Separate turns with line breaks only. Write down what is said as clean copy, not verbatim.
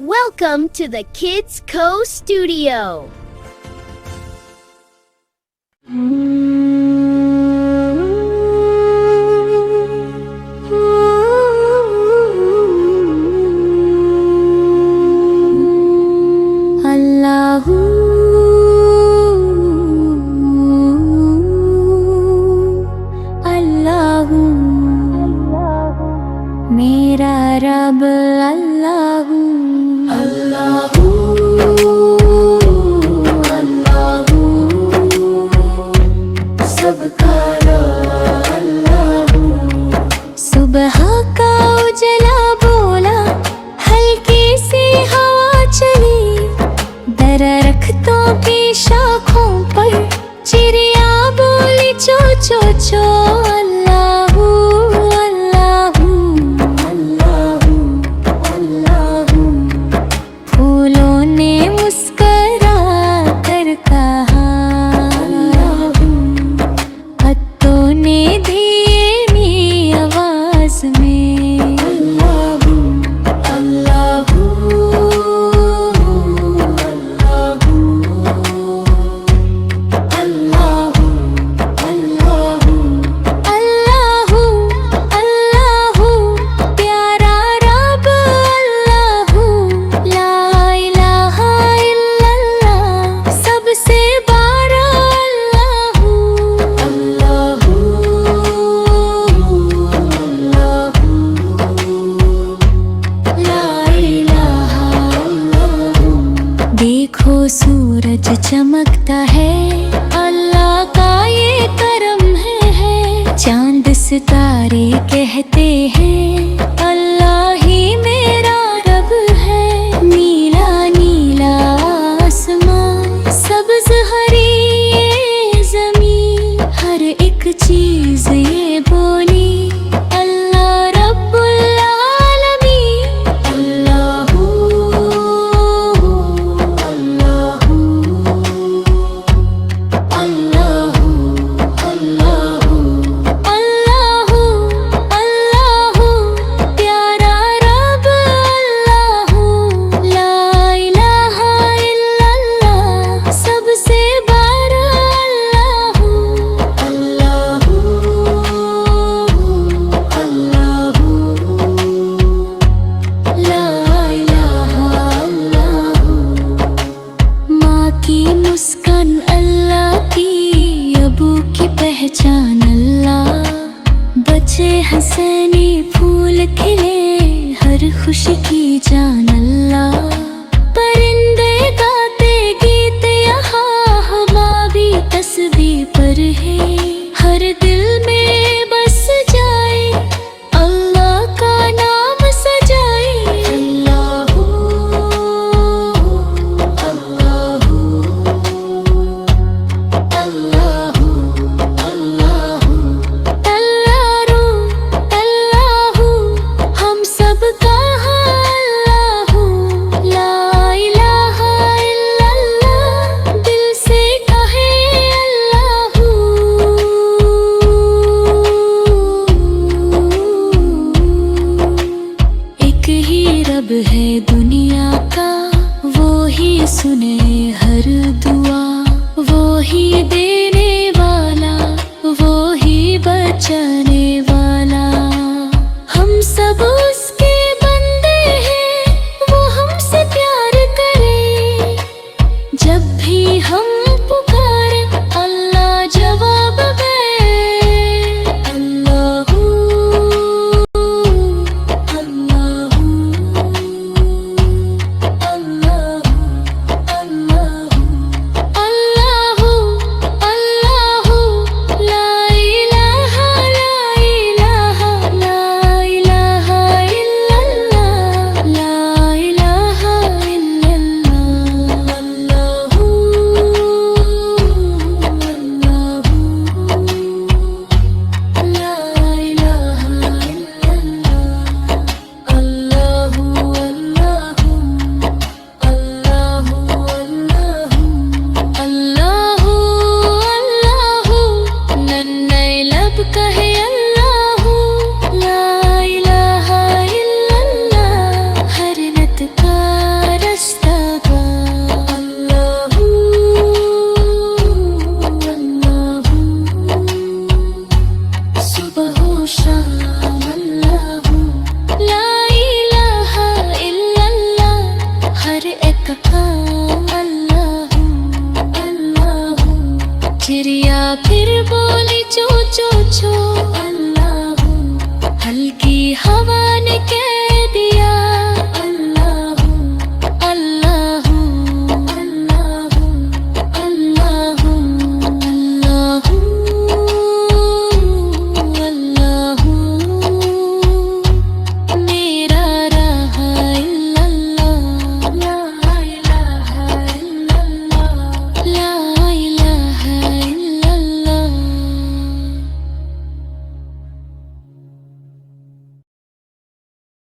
Welcome to the Kids Co Studio.
Allahu Allahu मेरा रब अल्लाहू अल्लाहू अल्लाहू सबका अल्लाहू सुबह का उजला बोला हल्की सी हवा चली दरख्तों की शाखों पर चिड़िया बोली चो चो चो अल्लाहू अल्लाहू अल्लाहू अल्लाहू फूलों ने मुस्करा कर कहा अल्लाहू पत्तों ने धीमी आवाज में अल्लाहू अल्लाहू देखो सूरज चमकता है अल्लाह का ये करम है चांद सितारे कहते हैं अल्लाह ही मेरा रब है नीला नीला आसमान सब्ज हरी ये ज़मीन हर एक चीज ये बोली अल्लाह रब्बुल आलमीन अल्लाहू मुस्कान अल्लाह की अबू की पहचान अल्लाह बचे हंसनी फूल खिले हर खुशी की जान अल्लाह परिंदे गाते गीत यहाँ हवा भी तस्बीह पर है हर दिल में बस जाए अल्लाह का नाम सजाए अल्लाहू अल्लाहू अल्लाहू अल्लाहू अल्लाहू अल्लाहू हम सब का अल्लाहू ला इलाहा इल्लल्लाह दिल से कहे अल्लाहू एक ही रब है दुनिया का वो ही सुने हर दुआ वो ही देने वाला वो ही बचाने वाला हम सब उसके बंदे हैं वो हमसे प्यार करे जब भी हम पुकारे अल्लाह जवाब दे अल्लाहू अल्लाहू अल्लाहू अल्लाहू अल्लाहू ला इलाहा अल्लाह